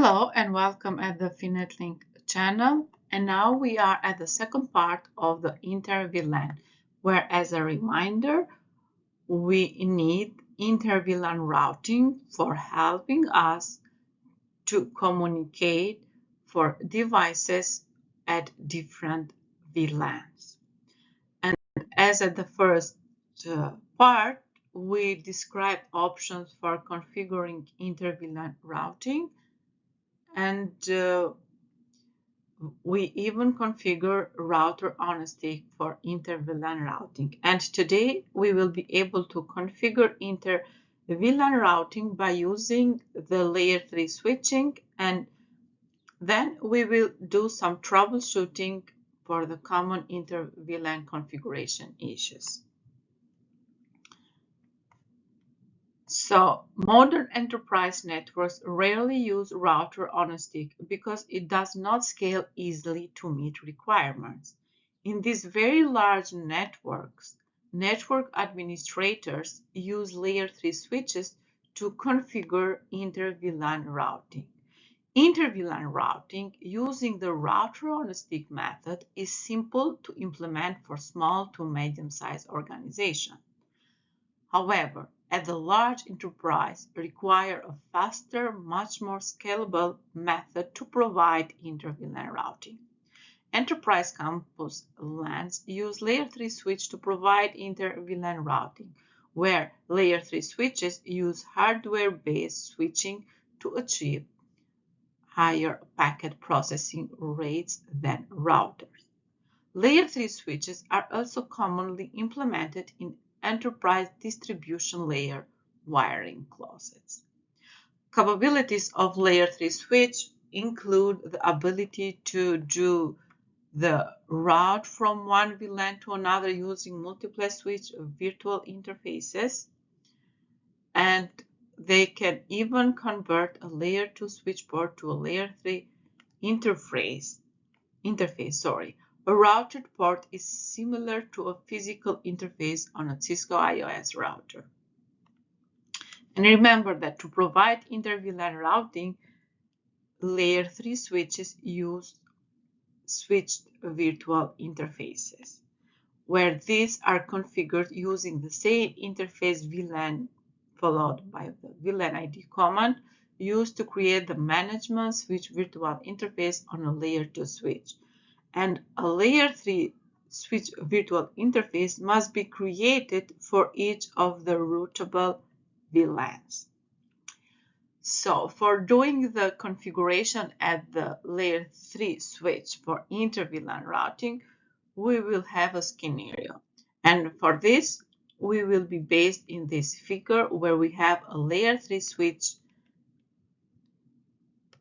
Hello and welcome at the FinetLink channel. And now we are at the second part of the Inter-VLAN, where as a reminder, we need Inter-VLAN routing for helping us to communicate for devices at different VLANs. And as at the first part, we described options for configuring Inter-VLAN routing, and we even configure router on a stick for Inter-VLAN routing. And today we will be able to configure Inter-VLAN routing by using the layer 3 switching, and then we will do some troubleshooting for the common Inter-VLAN configuration issues. So, modern enterprise networks rarely use router on a stick because it does not scale easily to meet requirements. In these very large networks, network administrators use layer 3 switches to configure Inter-VLAN routing. Inter-VLAN routing using the router on a stick method is simple to implement for small to medium-sized organizations. However, at the large enterprise require a faster, much more scalable method to provide Inter-VLAN routing. Enterprise campus LANs use layer 3 switch to provide Inter-VLAN routing, where layer 3 switches use hardware-based switching to achieve higher packet processing rates than routers. Layer 3 switches are also commonly implemented in enterprise distribution layer wiring closets. Capabilities of layer 3 switch include the ability to do the route from one VLAN to another using multiplex switch virtual interfaces, and they can even convert a layer 2 switch port to a layer 3 interface. A routed port is similar to a physical interface on a Cisco IOS router. And remember that to provide Inter-VLAN routing, layer 3 switches use switched virtual interfaces, where these are configured using the same interface VLAN followed by the VLAN ID command used to create the management switch virtual interface on a layer 2 switch. And a layer 3 switch virtual interface must be created for each of the routable VLANs. So for doing the configuration at the layer 3 switch for Inter-VLAN routing, we will have a scenario. And for this, we will be based in this figure where we have a layer 3 switch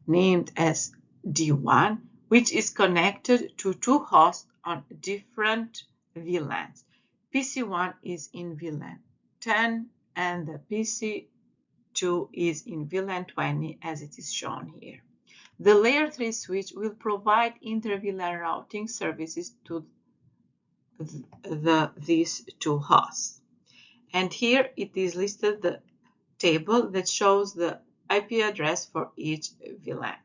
named as D1, which is connected to two hosts on different VLANs. PC1 is in VLAN 10 and the PC2 is in VLAN 20 as it is shown here. The layer 3 switch will provide Inter-VLAN routing services to these two hosts. And here it is listed the table that shows the IP address for each VLAN.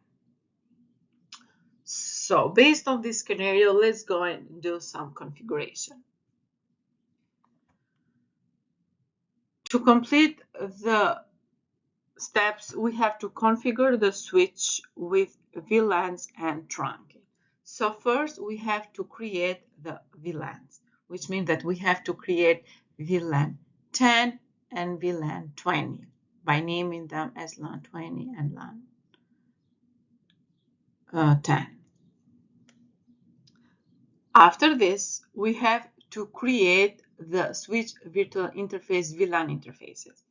So based on this scenario, let's go and do some configuration. To complete the steps, we have to configure the switch with VLANs and truncate. So first we have to create the VLANs, which means that we have to create VLAN 10 and VLAN 20 by naming them as LAN 20 and LAN 10. After this, we have to create the switch virtual interface VLAN interfaces.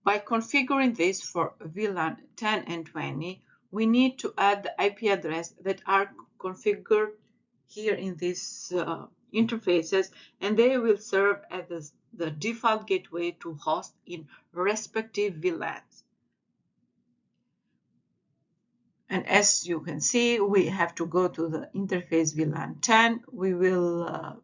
By configuring this for VLAN 10 and 20, we need to add the IP address that are configured here in these interfaces, and they will serve as the default gateway to host in respective VLANs. And as you can see, we have to go to the interface VLAN 10. We will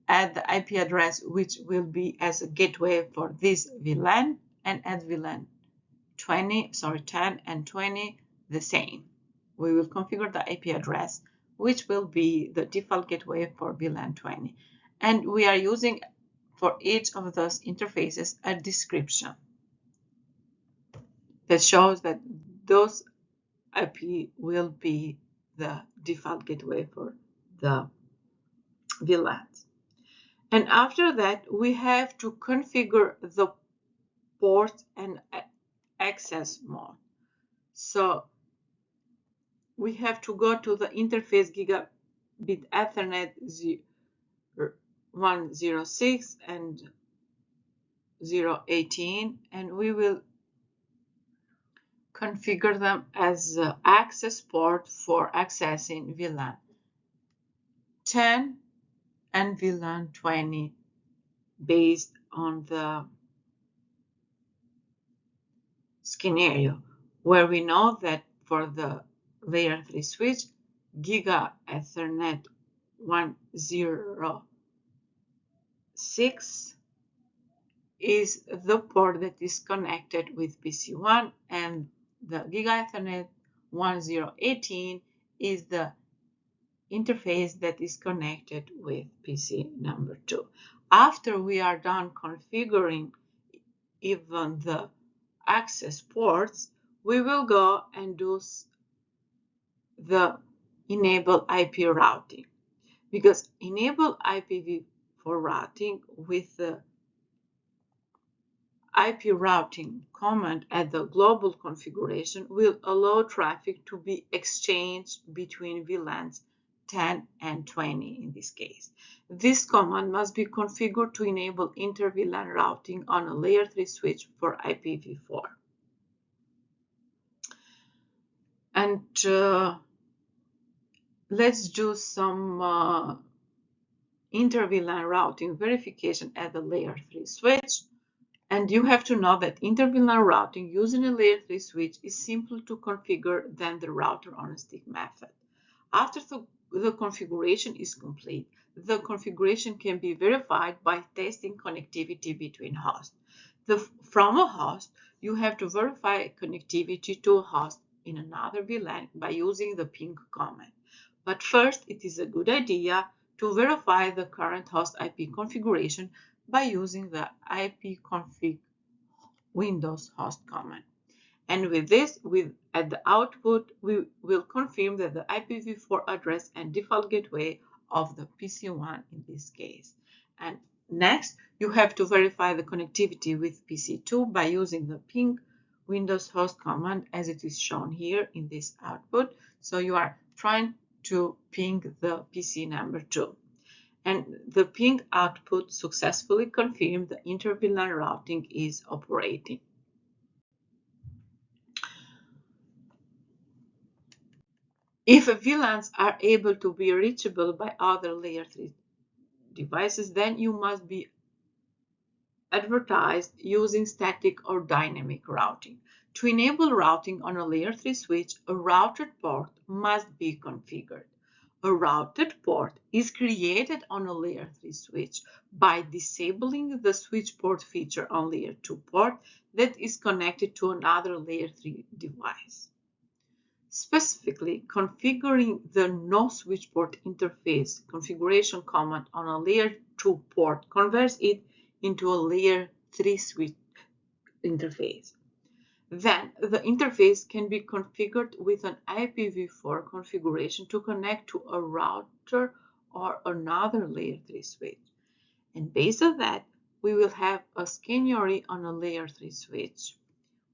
add the IP address, which will be as a gateway for this VLAN, and add VLAN 10 and 20 the same. We will configure the IP address, which will be the default gateway for VLAN 20. And we are using for each of those interfaces a description that shows that those IP will be the default gateway for the VLANs. And after that, we have to configure the port and access mode. So we have to go to the interface gigabit Ethernet 106 and 018, and we will configure them as access port for accessing VLAN 10 and VLAN 20 based on the scenario, where we know that for the layer 3 switch, Giga Ethernet 106 is the port that is connected with PC1, and the Giga Ethernet 1018 is the interface that is connected with PC number 2. After we are done configuring even the access ports, we will go and do the enable IP routing, because enable IPv4 routing with the IP routing command at the global configuration will allow traffic to be exchanged between VLANs 10 and 20 in this case. This command must be configured to enable inter-VLAN routing on a layer 3 switch for IPv4. And let's do some inter-VLAN routing verification at the layer 3 switch. And you have to know that inter-VLAN routing using a layer 3 switch is simpler to configure than the router on a stick method. After the configuration is complete, the configuration can be verified by testing connectivity between hosts. From a host, you have to verify connectivity to a host in another VLAN by using the ping command. But first, it is a good idea to verify the current host IP configuration by using the ipconfig Windows host command. And with this, at the output, we will confirm that the IPv4 address and default gateway of the PC1 in this case. And next, you have to verify the connectivity with PC2 by using the ping Windows host command as it is shown here in this output. So you are trying to ping the PC number 2. And the ping output successfully confirmed the inter-VLAN routing is operating. If VLANs are able to be reachable by other layer 3 devices, then you must be advertised using static or dynamic routing. To enable routing on a layer 3 switch, a routed port must be configured. A routed port is created on a layer 3 switch by disabling the switch port feature on layer 2 port that is connected to another layer 3 device. Specifically, configuring the no switch port interface configuration command on a layer 2 port converts it into a layer 3 switch interface. Then the interface can be configured with an IPv4 configuration to connect to a router or another layer 3 switch. And based on that, we will have a scenario on a layer 3 switch,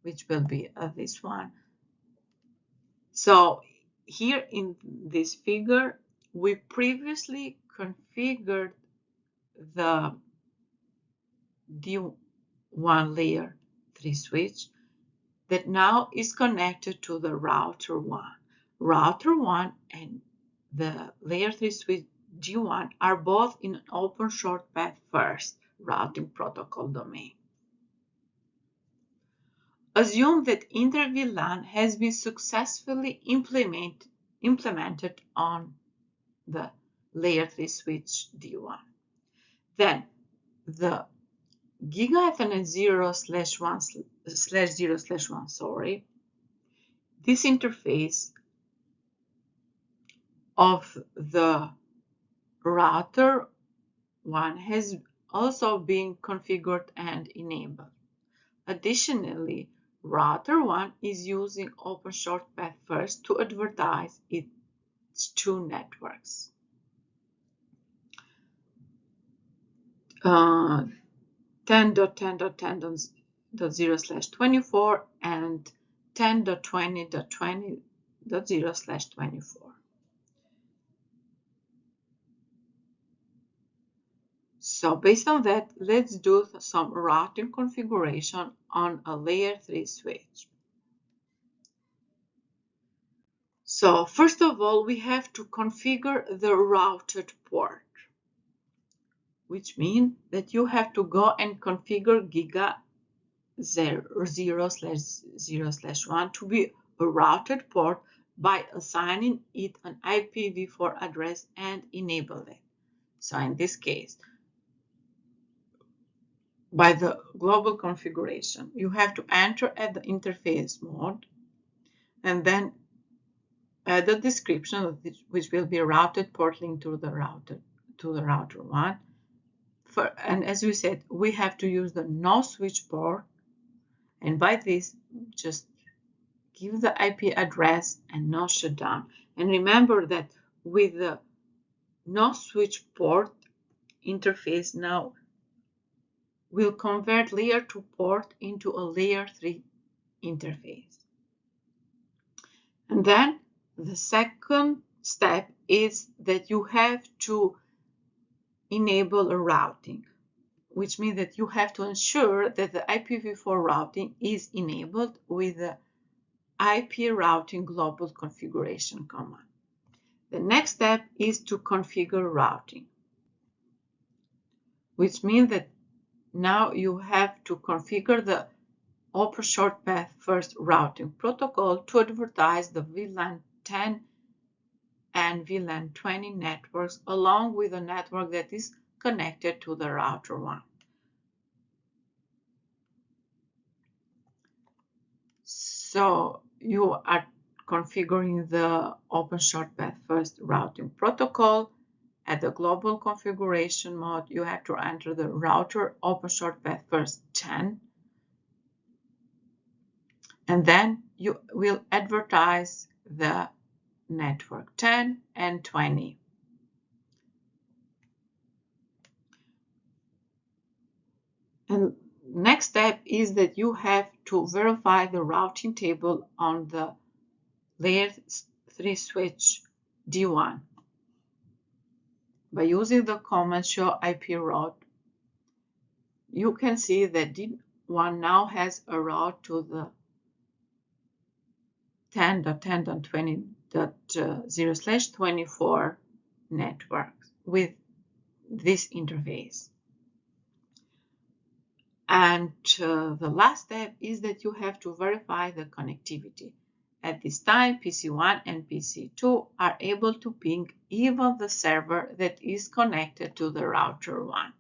which will be this one. So here in this figure, we previously configured the D1 layer 3 switch that now is connected to the router 1. Router 1 and the layer 3 switch G1 are both in an open short path first routing protocol domain. Assume that Inter-VLAN has been successfully implemented on the layer 3 switch D1. Then the Giga Ethernet 0/1 0/1, sorry, this interface of the router 1 has also been configured and enabled. Additionally, router 1 is using Open Short Path First to advertise its two networks. 10.10.10.0/24 and 10.20.20.0/24. So based on that, let's do some routing configuration on a layer 3 switch. So first of all, we have to configure the routed port, which means that you have to go and configure Giga 0/0/1 to be a routed port by assigning it an IPv4 address and enable it. So in this case, by the global configuration, you have to enter at the interface mode and then add a description which will be a routed port link to the router 1. And as we said, we have to use the no switch port, and by this just give the IP address and no shutdown. And remember that with the no switch port interface now will convert layer 2 port into a layer 3 interface. And then the second step is that you have to enable a routing, which means that you have to ensure that the IPv4 routing is enabled with the IP routing global configuration command. The next step is to configure routing, which means that now you have to configure the Open Short Path First routing protocol to advertise the VLAN 10 and VLAN 20 networks along with a network that is connected to the router 1. So you are configuring the Open Short Path First routing protocol. At the global configuration mode, you have to enter the router Open Short Path First 10, and then you will advertise the network 10 and 20. And next step is that you have to verify the routing table on the layer 3 switch D1. By using the command show IP route, you can see that D1 now has a route to the 10.10.20.0/24 network with this interface. And the last step is that you have to verify the connectivity. At this time, PC1 and PC2 are able to ping even the server that is connected to the router 1.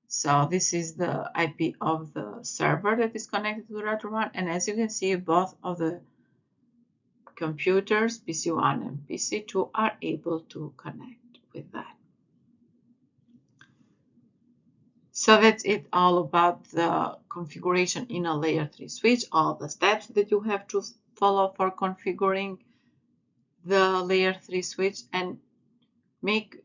So this is the IP of the server that is connected to the router 1. And as you can see, both of the computers, PC1 and PC2, are able to connect with that. So that's it all about the configuration in a layer 3 switch, all the steps that you have to follow for configuring the layer 3 switch, and make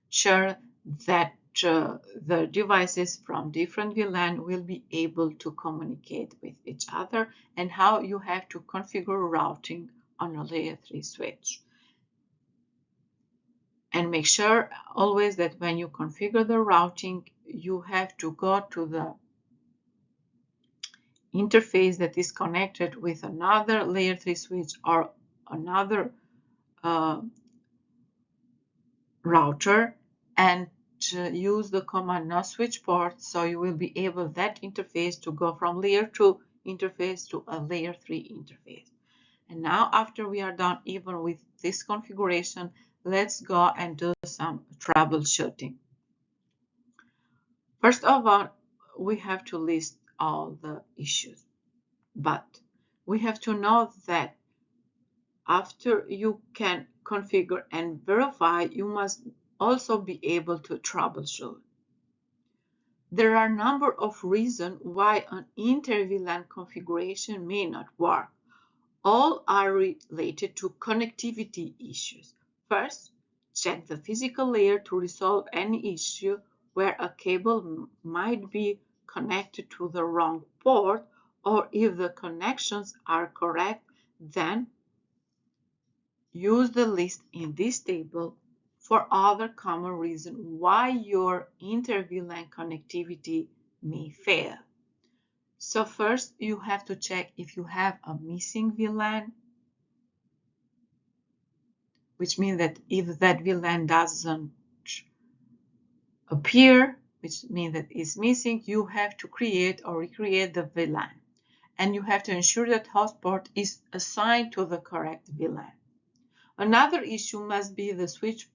sure that the devices from different VLAN will be able to communicate with each other, and how you have to configure routing on a layer 3 switch. And make sure always that when you configure the routing, you have to go to the interface that is connected with another layer 3 switch or another router, and use the command no switch port, so you will be able that interface to go from layer 2 interface to a layer 3 interface. And now, after we are done even with this configuration, let's go and do some troubleshooting. First of all, we have to list all the issues, but we have to know that after you can configure and verify, you must also be able to troubleshoot. There are a number of reasons why an Inter-VLAN configuration may not work. All are related to connectivity issues. First, check the physical layer to resolve any issue where a cable might be connected to the wrong port, or if the connections are correct, then use the list in this table for other common reasons why your Inter-VLAN connectivity may fail. So first, you have to check if you have a missing VLAN, which means that if that VLAN doesn't appear, which means that it's missing, you have to create or recreate the VLAN. And you have to ensure that host port is assigned to the correct VLAN. Another issue must be the switch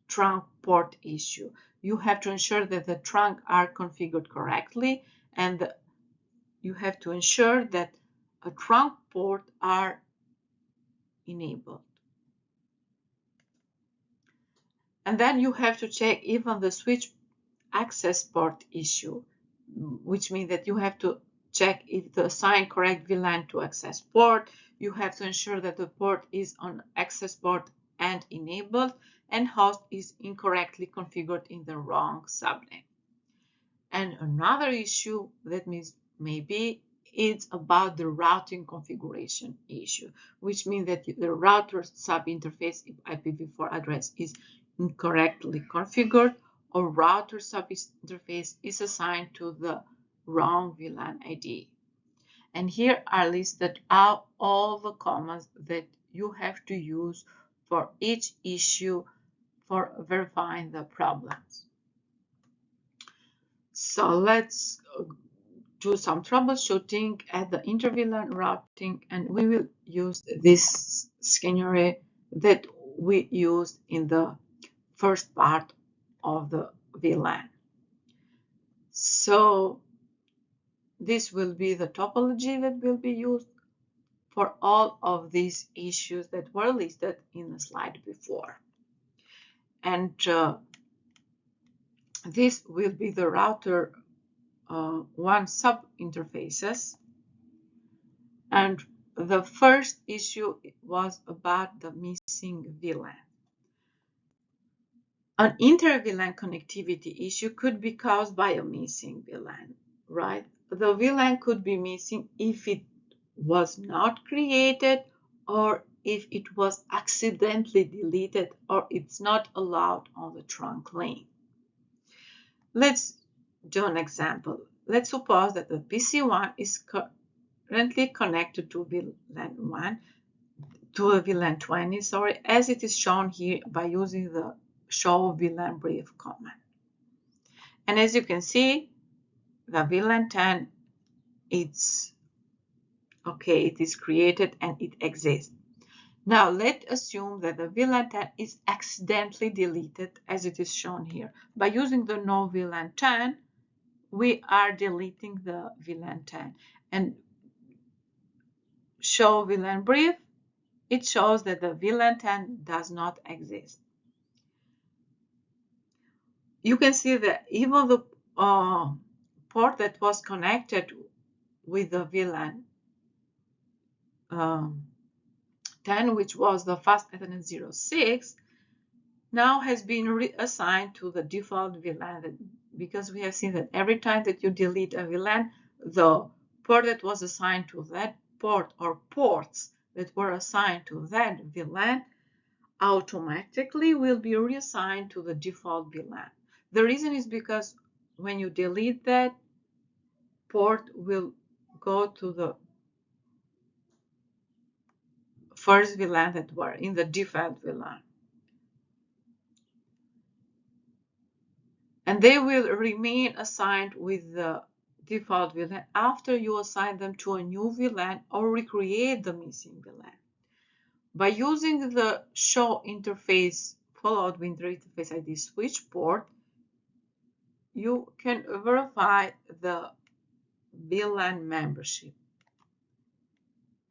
trunk port issue. You have to ensure that the trunk are configured correctly, and you have to ensure that a trunk port are enabled. And then you have to check even the switch access port issue, which means that you have to check if the assigned correct VLAN to access port. You have to ensure that the port is on access port and enabled, and host is incorrectly configured in the wrong subnet. And another issue that means maybe it's about the routing configuration issue, which means that the router sub-interface IPv4 address is incorrectly configured, or router sub-interface is assigned to the wrong VLAN ID. And here are listed out all the commands that you have to use for each issue for verifying the problems. So let's do some troubleshooting at the Inter-VLAN routing, and we will use this scenario that we used in the first part of the VLAN. So this will be the topology that will be used for all of these issues that were listed in the slide before. And this will be the router 1 sub-interfaces. And the first issue was about the missing VLAN. An inter-VLAN connectivity issue could be caused by a missing VLAN, right? The VLAN could be missing if it was not created, or if it was accidentally deleted, or it's not allowed on the trunk lane. Let's do an example. Let's suppose that the PC1 is currently connected to VLAN 1, to a VLAN 20, as it is shown here by using the show VLAN brief command. And as you can see, the VLAN 10, it's okay, it is created and it exists. Now let's assume that the VLAN 10 is accidentally deleted, as it is shown here. By using the no VLAN 10, we are deleting the VLAN 10. And show VLAN brief, it shows that the VLAN 10 does not exist. You can see that even the port that was connected with the VLAN 10, which was the fast Ethernet 06, now has been reassigned to the default VLAN, because we have seen that every time that you delete a VLAN, the port that was assigned to that port, or ports that were assigned to that VLAN, automatically will be reassigned to the default VLAN. The reason is because when you delete that, port will go to the first VLAN that were in the default VLAN. And they will remain assigned with the default VLAN after you assign them to a new VLAN or recreate the missing VLAN. By using the show interface followed with interface ID switch port, you can verify the VLAN membership.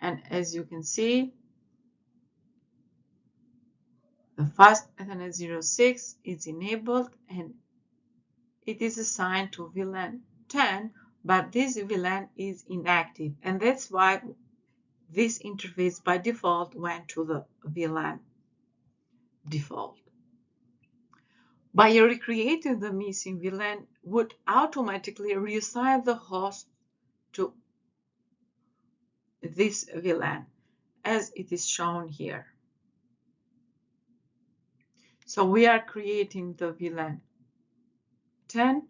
And as you can see, the fast Ethernet 06 is enabled and it is assigned to VLAN 10, but this VLAN is inactive, and that's why this interface by default went to the VLAN default. By recreating the missing VLAN would automatically reassign the host to this VLAN as it is shown here. So we are creating the VLAN 10.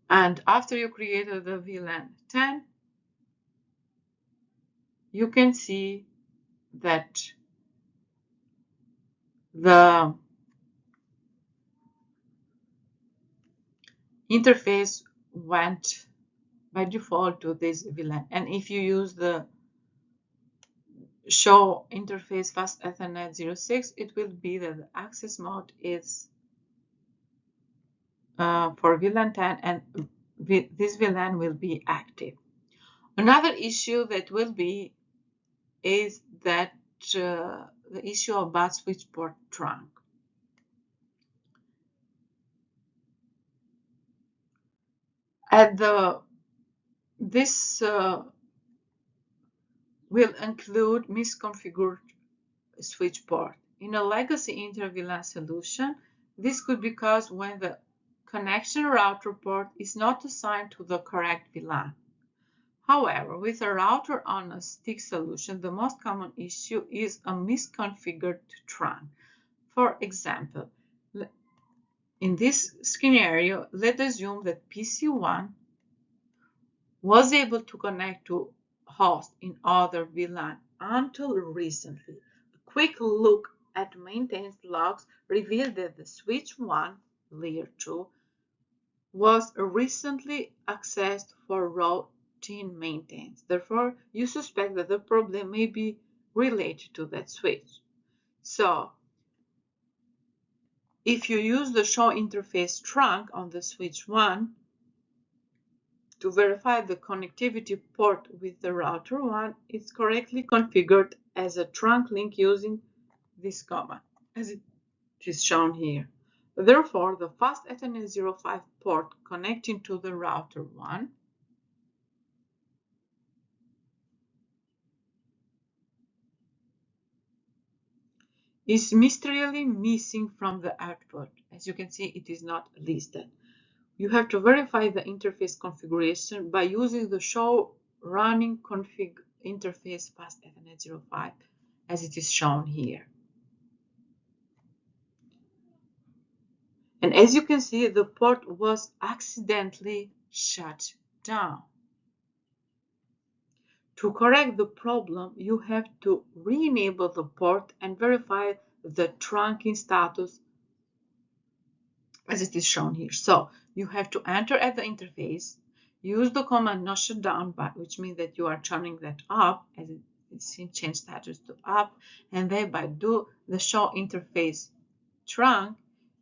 And after you created the VLAN 10, you can see that the interface went by default to this VLAN. And if you use the show interface fast Ethernet 06, it will be that the access mode is for VLAN 10 and this VLAN will be active. Another issue that will be is that the issue about switch port trunk. This will include misconfigured switch port. In a legacy Inter-VLAN solution, this could be caused when the connection router port is not assigned to the correct VLAN. However, with a router on a stick solution, the most common issue is a misconfigured trunk. For example, in this scenario, let's assume that PC1 was able to connect to host in other VLAN until recently. A quick look at maintenance logs revealed that the switch 1, layer 2, was recently accessed for routine maintenance. Therefore, you suspect that the problem may be related to that switch. So, if you use the show interface trunk on the switch 1 to verify the connectivity port with the router 1, it's correctly configured as a trunk link using this command, as it is shown here. Therefore, the fast Ethernet 05 port connecting to the router 1 is mysteriously missing from the output. As you can see, it is not listed. You have to verify the interface configuration by using the show running config interface fast Ethernet 05 as it is shown here. And as you can see, the port was accidentally shut down. To correct the problem, you have to re-enable the port and verify the trunking status as it is shown here. So you have to enter at the interface, use the command not shut down, which means that you are turning that up as it's in change status to up, and thereby do the show interface trunk.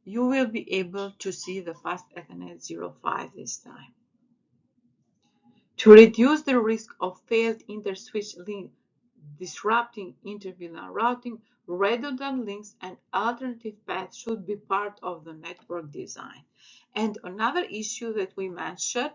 You will be able to see the fast Ethernet 05 this time. To reduce the risk of failed inter-switch link disrupting inter-VLAN routing, redundant links and alternative paths should be part of the network design. And another issue that we mentioned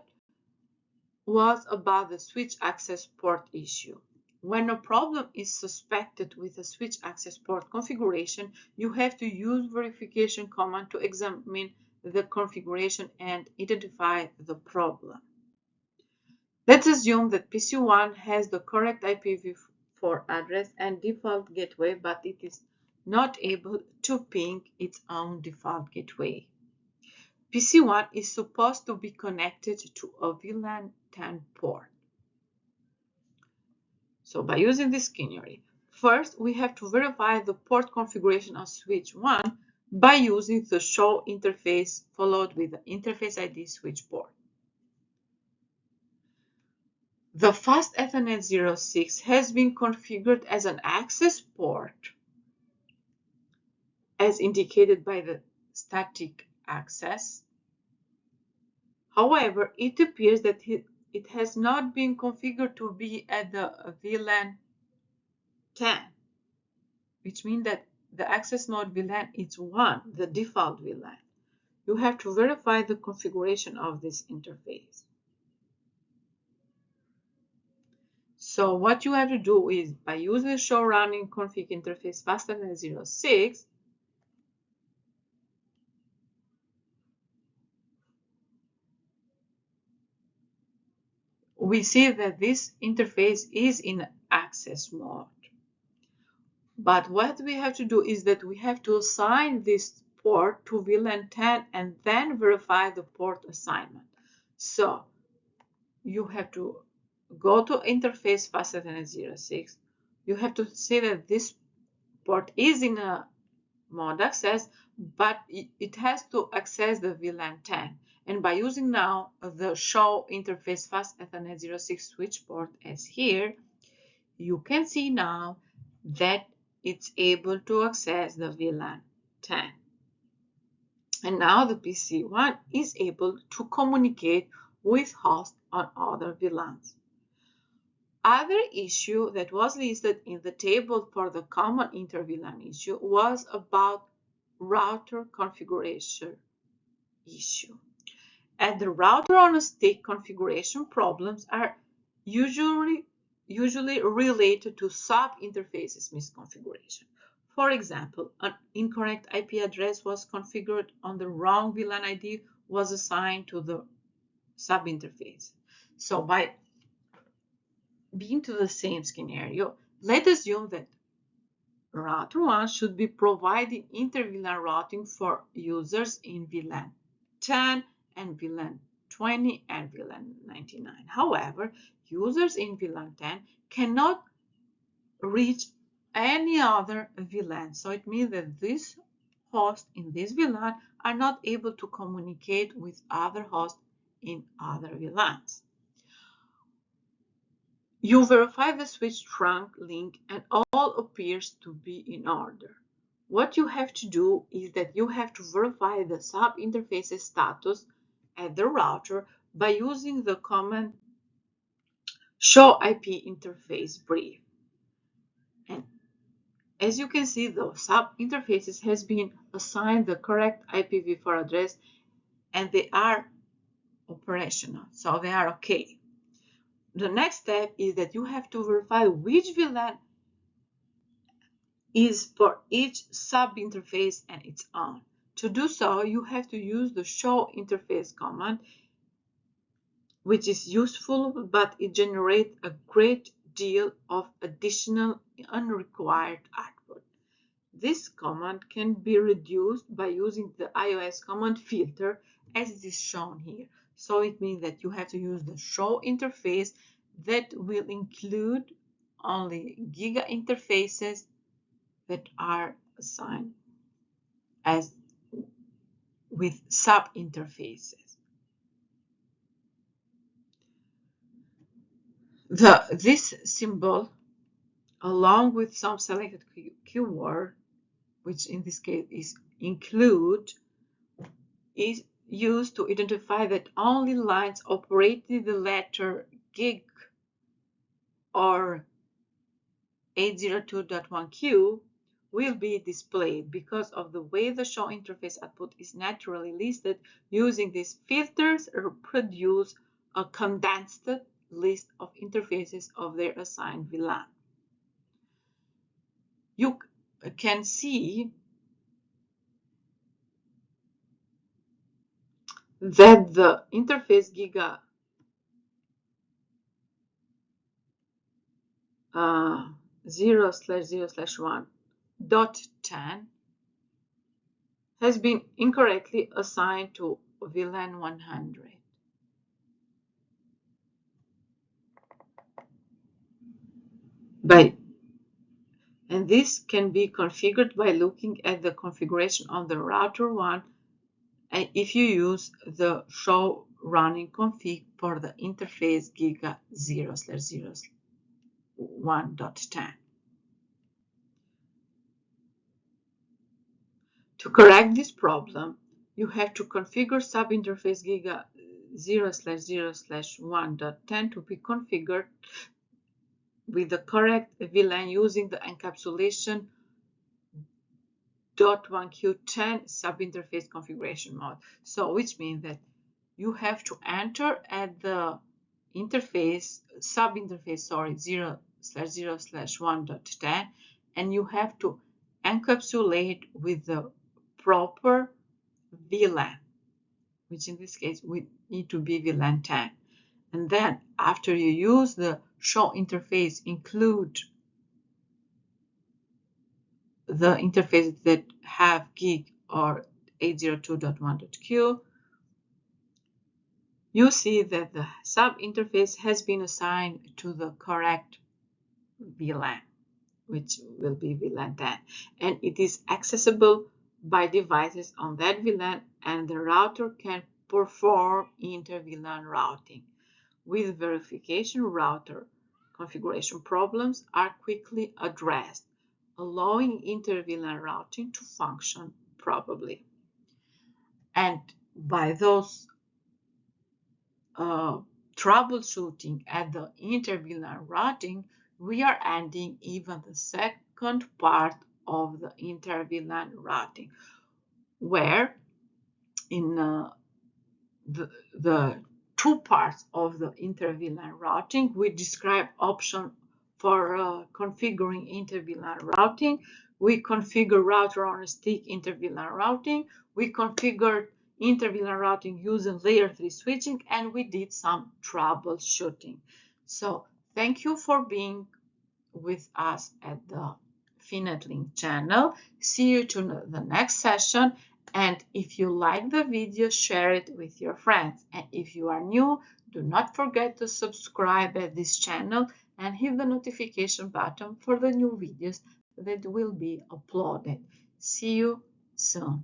was about the switch access port issue. When a problem is suspected with a switch access port configuration, you have to use verification command to examine the configuration and identify the problem. Let's assume that PC1 has the correct IPv4 address and default gateway, but it is not able to ping its own default gateway. PC1 is supposed to be connected to a VLAN 10 port. So by using this scenario, first we have to verify the port configuration of switch 1 by using the show interface followed with the interface ID switch port. The fast Ethernet 06 has been configured as an access port as indicated by the static access. However, it appears that it has not been configured to be at the VLAN 10, which means that the access node VLAN is 1, the default VLAN. You have to verify the configuration of this interface. So what you have to do is, by using the show running config interface faster than 06, we see that this interface is in access mode. But what we have to do is that we have to assign this port to VLAN 10 and then verify the port assignment. So you have to go to interface faster than 06. You have to say that this port is in a mode access, but it has to access the VLAN 10. And by using now the show interface fast Ethernet 06 switch port as here, you can see now that it's able to access the VLAN 10. And now the PC1 is able to communicate with hosts on other VLANs. Other issue that was listed in the table for the common inter-VLAN issue was about router configuration issue. And the router on a stick configuration problems are usually related to sub-interfaces misconfiguration. For example, an incorrect IP address was configured on the wrong VLAN ID was assigned to the sub-interface. So by being to the same scenario, let's assume that router 1 should be providing inter-VLAN routing for users in VLAN 10 and VLAN 20 and VLAN 99. However, users in VLAN 10 cannot reach any other VLAN. So it means that these hosts in this VLAN are not able to communicate with other hosts in other VLANs. You verify the switch trunk link and all appears to be in order. What you have to do is that you have to verify the sub-interface's status at the router by using the command show IP interface brief. And as you can see, the sub-interfaces has been assigned the correct IPv4 address and they are operational, so they are okay. The next step is that you have to verify which VLAN is for each sub-interface and its own. To do so, you have to use the show interface command, which is useful, but it generates a great deal of additional unrequired output. This command can be reduced by using the iOS command filter as it is shown here. So it means that you have to use the show interface that will include only giga interfaces that are assigned as with sub interfaces. This symbol, along with some selected keyword, which in this case is include, is used to identify that only lines operating the letter gig or 802.1q will be displayed because of the way the show interface output is naturally listed. Using these filters produce a condensed list of interfaces of their assigned VLAN. You can see that the interface giga 0/0/1.10 has been incorrectly assigned to VLAN 100. And this can be configured by looking at the configuration on the router 1 and if you use the show running config for the interface giga 0/0/1.10. To correct this problem, you have to configure subinterface giga 0/0/1.10 to be configured with the correct VLAN using the encapsulation .1Q10 subinterface configuration mode. So, which means that you have to enter at the interface, subinterface, 0/0/1.10, and you have to encapsulate with the proper VLAN, which in this case we need to be VLAN 10. And then after you use the show interface, include the interfaces that have gig or 802.1.q, you see that the sub interface has been assigned to the correct VLAN, which will be VLAN 10, and it is accessible by devices on that VLAN, and the router can perform inter-VLAN routing. With verification, router configuration problems are quickly addressed, allowing inter-VLAN routing to function properly. And by those troubleshooting at the inter-VLAN routing, we are ending even the second part of the inter-VLAN routing, where in the two parts of the inter-VLAN routing, we describe options for configuring inter-VLAN routing. We configure router on a stick inter-VLAN routing. We configured inter-VLAN routing using layer 3 switching, and we did some troubleshooting. So thank you for being with us at the FinetLink channel. See you to the next session. And if you like the video, share it with your friends. And if you are new, do not forget to subscribe at this channel and hit the notification button for the new videos that will be uploaded. See you soon.